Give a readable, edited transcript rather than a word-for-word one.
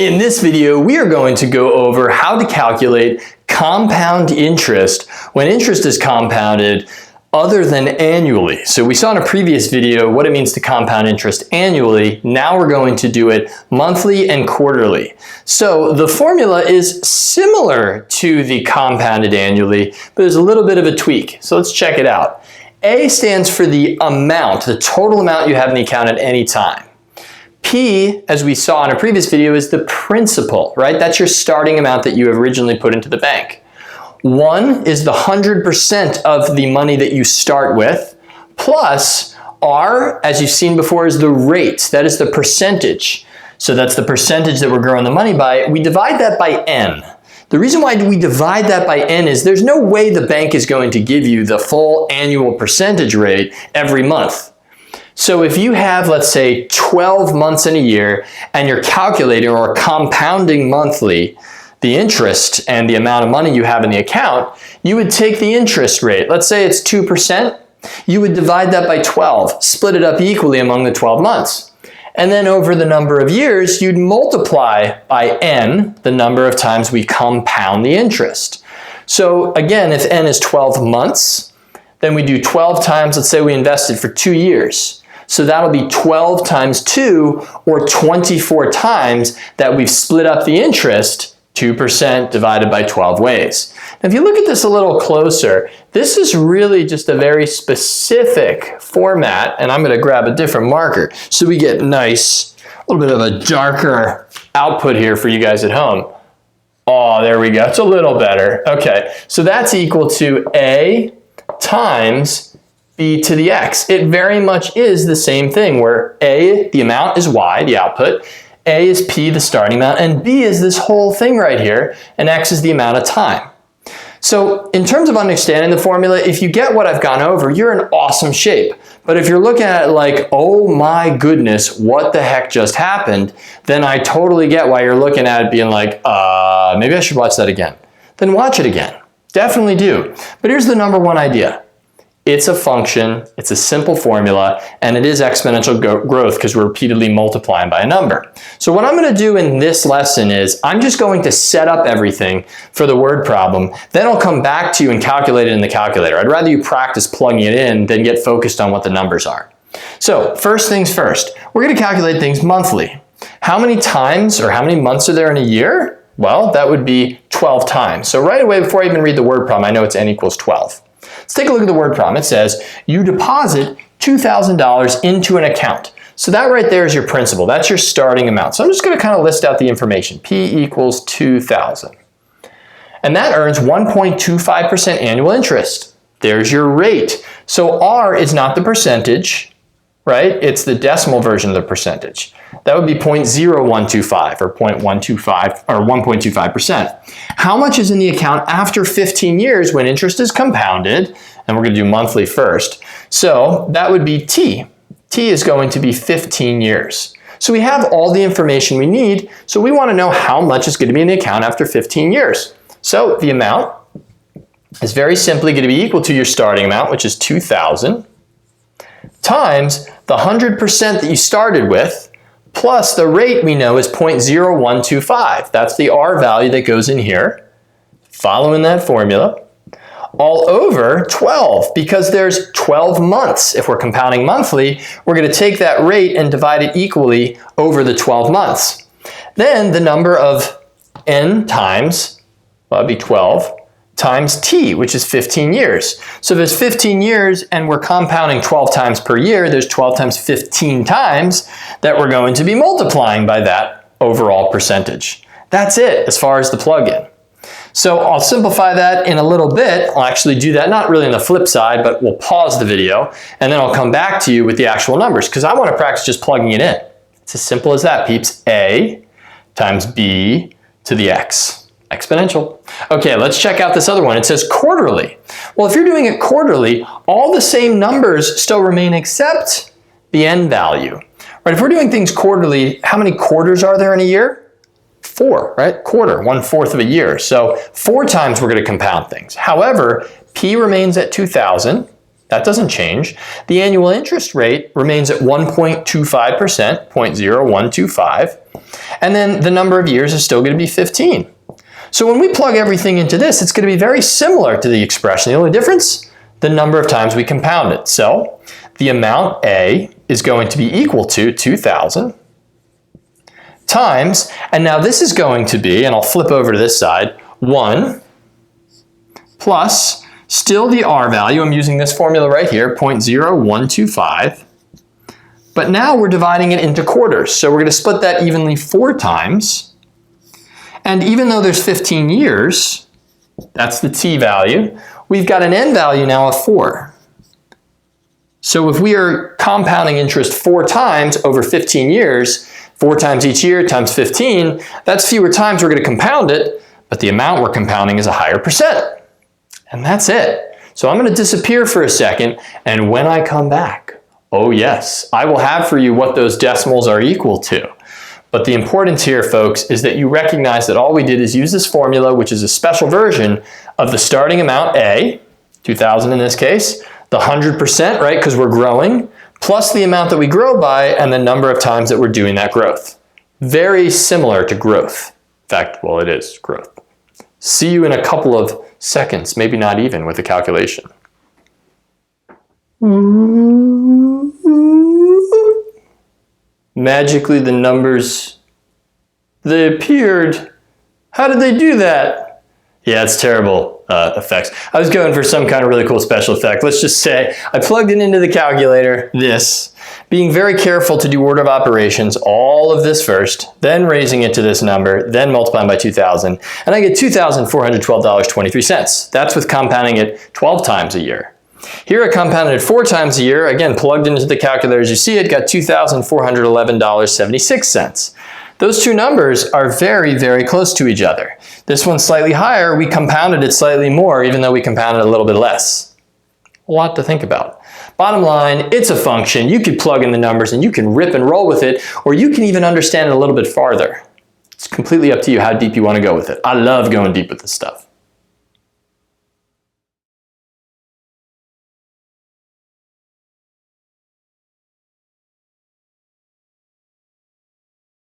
In this video, we are going to go over how to calculate compound interest when interest is compounded other than annually. So we saw in a previous video what it means to compound interest annually. Now we're going to do it monthly and quarterly. So the formula is similar to the compounded annually, but there's a little bit of a tweak. So let's check it out. A stands for the amount, the total amount you have in the account at any time. P, as we saw in a previous video, is the principal, right? That's your starting amount that you originally put into the bank. 1 is the 100% of the money that you start with, plus R, as you've seen before, is the rate. That is the percentage. So that's the percentage that we're growing the money by. We divide that by N. The reason why we divide that by N is there's no way the bank is going to give you the full annual percentage rate every month. So if you have, let's say, 12 months in a year and you're calculating or compounding monthly the interest and the amount of money you have in the account, you would take the interest rate. Let's say it's 2%. You would divide that by 12, split it up equally among the 12 months. And then over the number of years, you'd multiply by N, the number of times we compound the interest. So again, if N is 12 months, then we do 12 times, let's say we invested for 2 years. So that'll be 12 times 2, or 24 times that we've split up the interest, 2% divided by 12 ways. Now, if you look at this a little closer, this is really just a very specific format, and I'm going to grab a different marker so we get nice, a little bit of a darker output here for you guys at home. Oh, there we go. It's a little better. Okay, so that's equal to A times B to the X. It very much is the same thing where A, the amount, is Y, the output, A is P, the starting amount, and B is this whole thing right here, and X is the amount of time. So in terms of understanding the formula, if you get what I've gone over, you're in awesome shape. But if you're looking at it like, oh my goodness, what the heck just happened, then I totally get why you're looking at it being like, maybe I should watch that again. Then watch it again. Definitely do. But here's the number one idea. It's a function, it's a simple formula, and it is exponential growth because we're repeatedly multiplying by a number. So what I'm going to do in this lesson is I'm just going to set up everything for the word problem. Then I'll come back to you and calculate it in the calculator. I'd rather you practice plugging it in than get focused on what the numbers are. So first things first, we're going to calculate things monthly. How many times or how many months are there in a year? Well, that would be 12 times. So right away, before I even read the word problem, I know it's N equals 12. Let's take a look at the word problem. It says you deposit $2,000 into an account. So that right there is your principal. That's your starting amount. So I'm just going to kind of list out the information. P equals 2,000. And that earns 1.25% annual interest. There's your rate. So R is not the percentage, right? It's the decimal version of the percentage. That would be 0.0125 or 0.125 or 1.25%. How much is in the account after 15 years when interest is compounded? And we're going to do monthly first. So that would be T. T is going to be 15 years. So we have all the information we need. So we want to know how much is going to be in the account after 15 years. So the amount is very simply going to be equal to your starting amount, which is 2,000, times the 100% that you started with, plus the rate we know is 0.0125. That's the R value that goes in here, following that formula, all over 12, because there's 12 months. If we're compounding monthly, we're going to take that rate and divide it equally over the 12 months. Then the number of N times, well, that'd be 12, times T, which is 15 years. So there's 15 years and we're compounding 12 times per year. There's 12 times 15 times that we're going to be multiplying by that overall percentage. That's it as far as the plug-in. So I'll simplify that in a little bit. I'll actually do that, not really on the flip side, but we'll pause the video and then I'll come back to you with the actual numbers because I want to practice just plugging it in. It's as simple as that, peeps. A times B to the X. Exponential. Okay, let's check out this other one. It says quarterly. Well, if you're doing it quarterly, all the same numbers still remain except the N value. Right, if we're doing things quarterly, how many quarters are there in a year? 4, right? Quarter, 1/4 of a year. So 4 times we're going to compound things. However, P remains at 2,000, That doesn't change. The annual interest rate remains at 1.25%, 0.0125, and then the number of years is still going to be 15. So when we plug everything into this, it's going to be very similar to the expression. The only difference, the number of times we compound it. So the amount A is going to be equal to 2,000 times, and now this is going to be, and I'll flip over to this side, 1 plus still the R value, I'm using this formula right here, 0.0125, but now we're dividing it into quarters. So we're going to split that evenly 4 times, and even though there's 15 years, that's the T value, we've got an N value now of 4. So if we are compounding interest 4 times over 15 years, 4 times each year times 15, that's fewer times we're going to compound it, but the amount we're compounding is a higher percent. And that's it. So I'm going to disappear for a second, and when I come back, oh yes, I will have for you what those decimals are equal to. But the importance here, folks, is that you recognize that all we did is use this formula, which is a special version of the starting amount A, 2,000 in this case, the 100%, right, because we're growing, plus the amount that we grow by and the number of times that we're doing that growth. Very similar to growth. In fact, well, it is growth. See you in a couple of seconds, maybe not even with the calculation. Magically the numbers, they appeared. How did they do that? Yeah, it's terrible effects. I was going for some kind of really cool special effect. Let's just say I plugged it into the calculator, this, being very careful to do order of operations, all of this first, then raising it to this number, then multiplying by 2,000, and I get $2,412.23. That's with compounding it 12 times a year. Here I compounded it 4 times a year, again plugged into the calculator as you see it, got $2,411.76. Those two numbers are very, very close to each other. This one's slightly higher, we compounded it slightly more even though we compounded a little bit less. A lot to think about. Bottom line, it's a function. You could plug in the numbers and you can rip and roll with it, or you can even understand it a little bit farther. It's completely up to you how deep you want to go with it. I love going deep with this stuff.